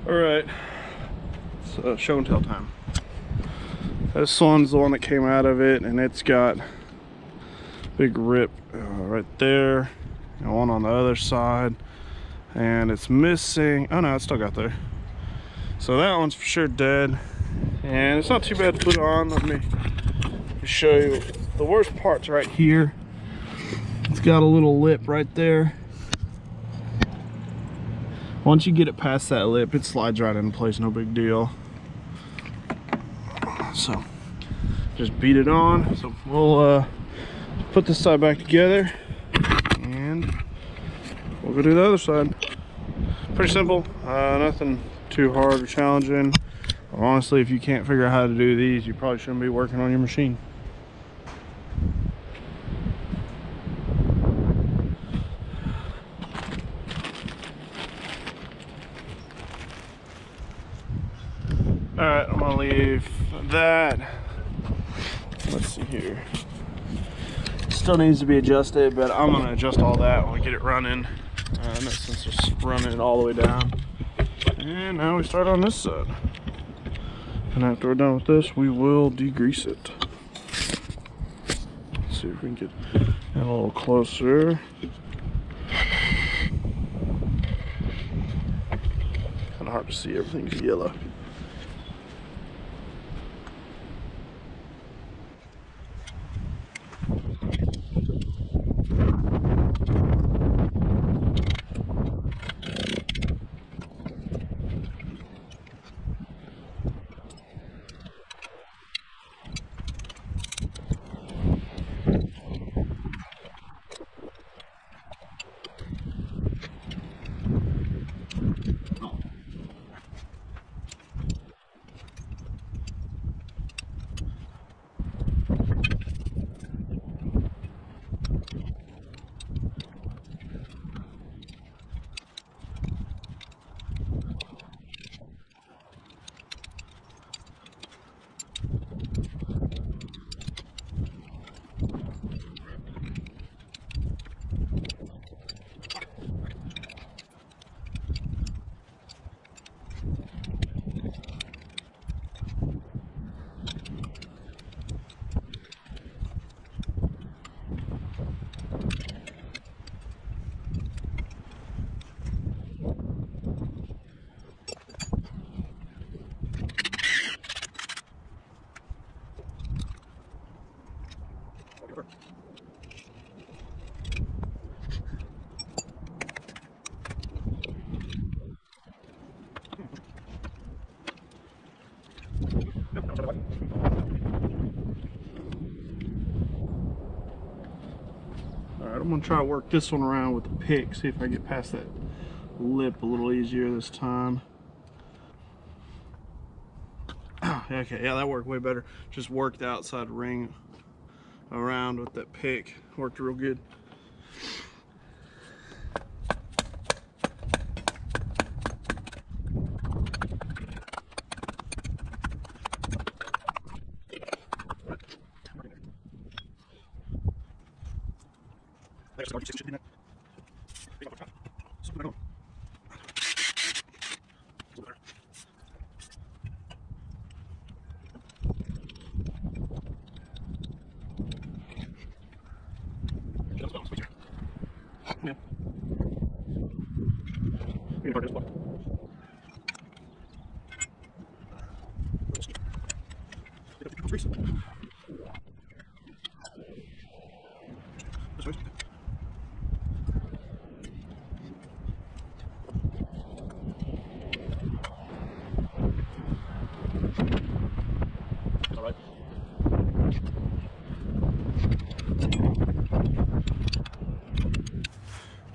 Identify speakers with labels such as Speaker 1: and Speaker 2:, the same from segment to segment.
Speaker 1: All right, it's show and tell time. This one's the one that came out of it, and it's got a big rip right there, and one on the other side, and it's missing. Oh no, it's still got there. So that one's for sure dead, and it's not too bad to put on. Let me show you. The worst part's right here. It's got a little lip right there. Once you get it past that lip, it slides right into place, no big deal. So just beat it on. So we'll put this side back together and we'll go do the other side. Pretty simple, nothing too hard or challenging. Honestly, if you can't figure out how to do these, you probably shouldn't be working on your machine. All right, I'm gonna leave that. Let's see here. Still needs to be adjusted, but I'm gonna adjust all that when we get it running. Since it's running it all the way down. And now we start on this side. And after we're done with this, we will degrease it. Let's see if we can get a little closer. Kind of hard to see, everything's yellow. Alright, I'm going to try to work this one around with the pick, see if I get past that lip a little easier this time. Okay, yeah, that worked way better. Just worked the outside ring around with that pick. Worked real good.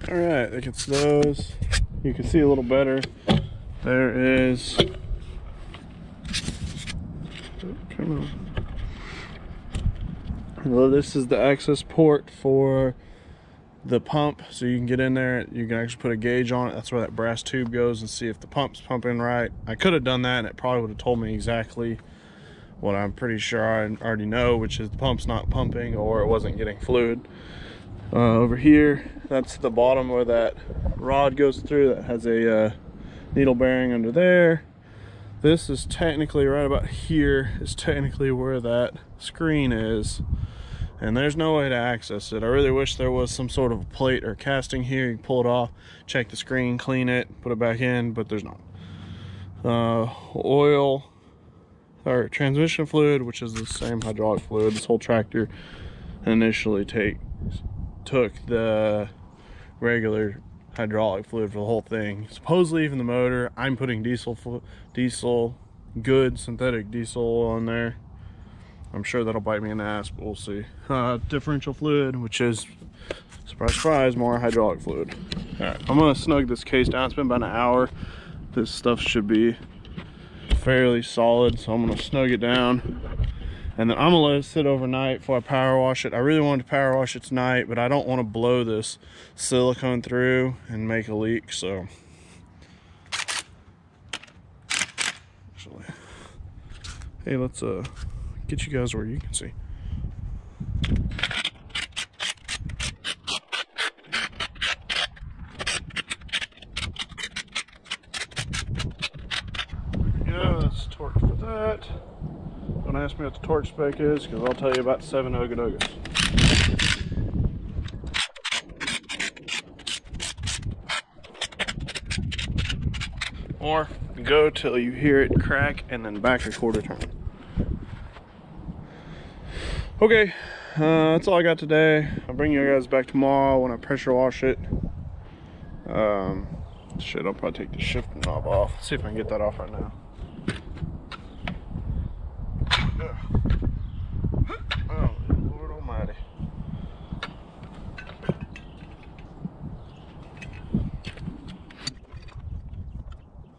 Speaker 1: All right, that gets those. You can see a little better. There is, come on. Well, this is the access port for the pump, so you can get in there, you can actually put a gauge on it. That's where that brass tube goes, and see if the pump's pumping right. I could have done that and it probably would have told me exactly what I'm pretty sure I already know, which is the pump's not pumping or it wasn't getting fluid. Over here, that's the bottom where that rod goes through. That has a needle bearing under there. This is technically right about here is technically where that screen is, and there's no way to access it. I really wish there was some sort of a plate or casting here. You can pull it off, check the screen, clean it, put it back in, but there's not. Oil or transmission fluid, which is the same hydraulic fluid. This whole tractor initially took the regular hydraulic fluid for the whole thing. Supposedly even the motor. I'm putting good synthetic diesel on there. I'm sure that'll bite me in the ass, but we'll see. Differential fluid, which is, surprise, surprise, more hydraulic fluid. All right, I'm gonna snug this case down. It's been about an hour. This stuff should be fairly solid, so I'm gonna snug it down. And then I'm gonna let it sit overnight before I power wash it. I really wanted to power wash it tonight, but I don't want to blow this silicone through and make a leak, so. Actually, hey, let's get you guys where you can see. Yeah, that's torque for that. Don't ask me what the torque spec is, because I'll tell you about 7 Ogadogas. Or go till you hear it crack and then back a quarter turn. Okay, that's all I got today. I'll bring you guys back tomorrow when I pressure wash it. Shit, I'll probably take the shift knob off. Let's see if I can get that off right now. Oh, Lord almighty.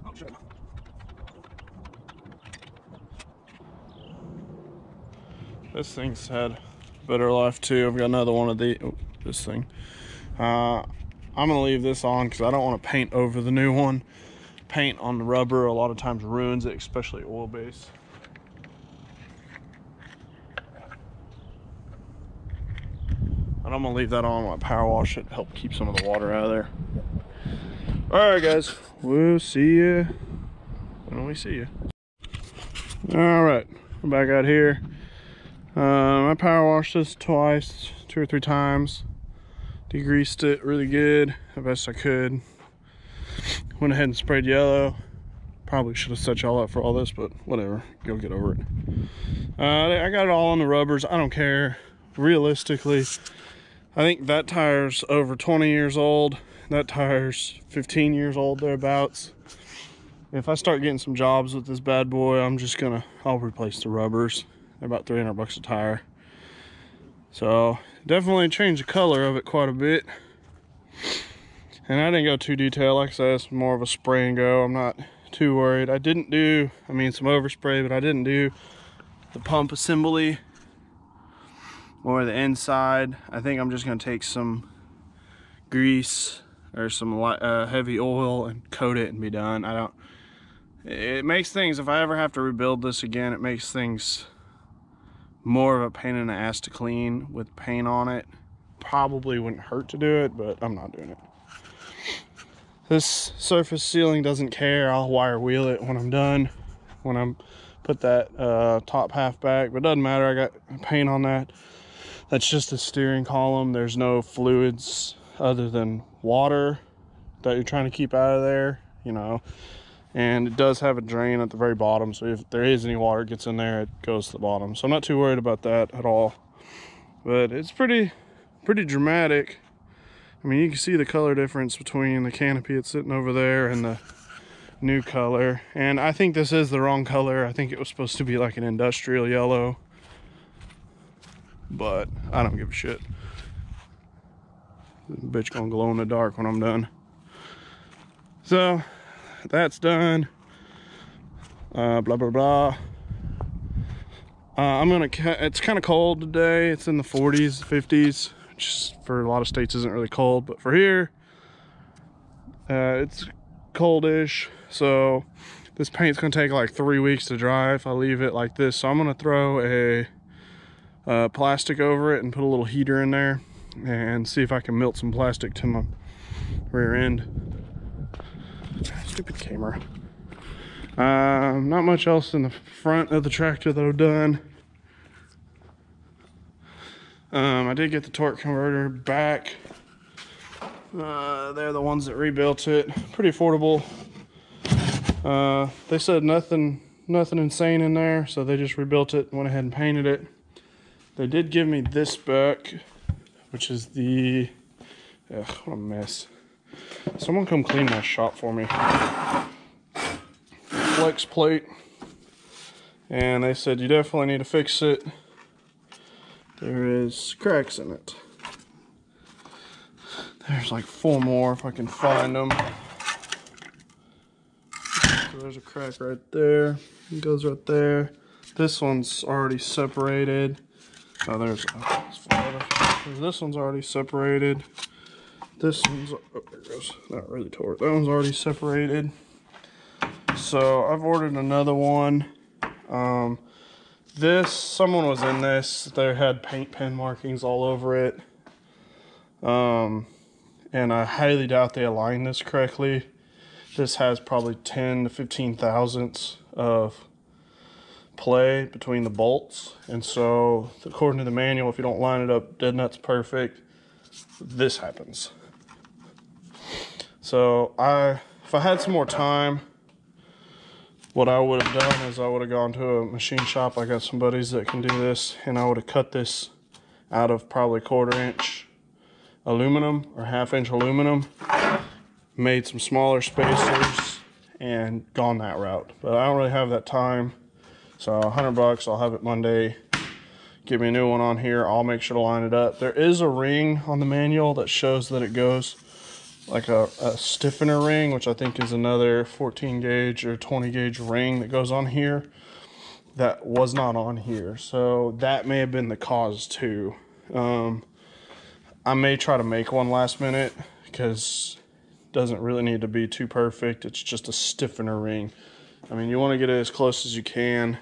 Speaker 1: Oh, shit. This thing's had a better life too. I've got another one of this thing. I'm gonna leave this on because I don't want to paint over the new one. Paint on the rubber a lot of times ruins it, especially oil base. And I'm gonna leave that on while I power wash it, help keep some of the water out of there. All right, guys, we'll see you when we see you. All right, I'm back out here. I power washed this twice, 2 or 3 times. Degreased it really good, the best I could. Went ahead and sprayed yellow. Probably should have set y'all up for all this, but whatever, go get over it. I got it all on the rubbers. I don't care. Realistically, I think that tire's over 20 years old. That tire's 15 years old, thereabouts. If I start getting some jobs with this bad boy, I'll replace the rubbers. They're about 300 bucks a tire. So definitely changed the color of it quite a bit. And I didn't go too detailed. Like I said, it's more of a spray and go. I'm not too worried. I didn't do, some overspray, but I didn't do the pump assembly or the inside. I think I'm just gonna take some grease or some heavy oil and coat it and be done. It makes things, if I ever have to rebuild this again, it makes things more of a pain in the ass to clean with paint on it. Probably wouldn't hurt to do it, but I'm not doing it. This surface sealing doesn't care. I'll wire wheel it when I'm done, when I'm put that top half back, but it doesn't matter. I got paint on that. That's just the steering column. There's no fluids other than water that you're trying to keep out of there, and it does have a drain at the very bottom, so if there is any water gets in there, it goes to the bottom. So I'm not too worried about that at all, but it's pretty dramatic. You can see the color difference between the canopy it's sitting over there and the new color. And I think this is the wrong color. I think it was supposed to be like an industrial yellow, but I don't give a shit. This bitch gonna glow in the dark when I'm done. So that's done. Blah blah blah. It's kind of cold today. It's in the 40s, 50s, which for a lot of states isn't really cold, but for here, it's coldish. So this paint's gonna take like 3 weeks to dry if I leave it like this. So I'm gonna throw a plastic over it and put a little heater in there and see if I can melt some plastic to my rear end. Stupid camera. Not much else in the front of the tractor that I've done. I did get the torque converter back. They're the ones that rebuilt it. Pretty affordable. They said nothing insane in there, so they just rebuilt it and went ahead and painted it. They did give me this back, which is the, ugh, what a mess. Someone come clean my shop for me. Flex plate, and they said you definitely need to fix it. There is cracks in it. There's like 4 more if I can find them. So there's a crack right there. It goes right there. This one's already separated. Oh, there's this one's already separated. This one's, oh, there it goes. Not really tore it. That one's already separated. So I've ordered another one. Someone was in this. They had paint pen markings all over it. And I highly doubt they aligned this correctly. This has probably 10 to 15 thousandths of play between the bolts. And so, according to the manual, if you don't line it up dead nuts perfect, this happens. So, if I had some more time, what I would have done is I would have gone to a machine shop. I got some buddies that can do this, and I would have cut this out of probably 1/4 inch aluminum or 1/2 inch aluminum, made some smaller spacers, and gone that route. But I don't really have that time, so $100, I'll have it Monday. Give me a new one on here. I'll make sure to line it up. There is a ring on the manual that shows that it goes like a stiffener ring, which I think is another 14 gauge or 20 gauge ring that goes on here that was not on here. So that may have been the cause too. I may try to make one last minute because it doesn't really need to be too perfect. It's just a stiffener ring. I mean, you want to get it as close as you can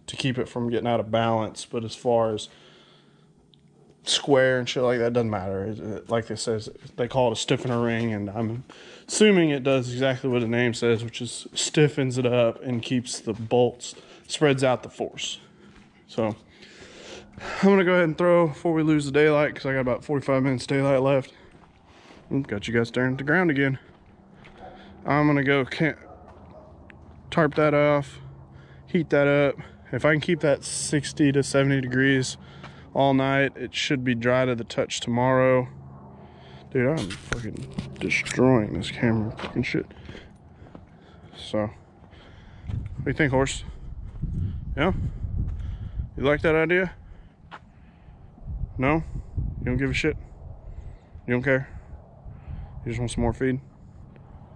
Speaker 1: to keep it from getting out of balance, but as far as square and shit like that, doesn't matter. Like they says, they call it a stiffener ring, and I'm assuming it does exactly what the name says, which is stiffens it up and keeps the bolts, spreads out the force. So I'm gonna go ahead and throw before we lose the daylight, because I got about 45 minutes daylight left. Got you guys staring at the ground again. I'm gonna go tarp that off, heat that up. If I can keep that 60 to 70 degrees all night, it should be dry to the touch tomorrow. Dude, I'm fucking destroying this camera, fucking shit. So, what do you think, horse? Yeah? You like that idea? No? You don't give a shit? You don't care? You just want some more feed?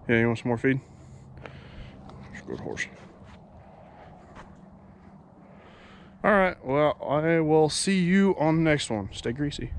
Speaker 1: Yeah, you want some more feed? Good horse. Alright, well, I will see you on the next one. Stay greasy.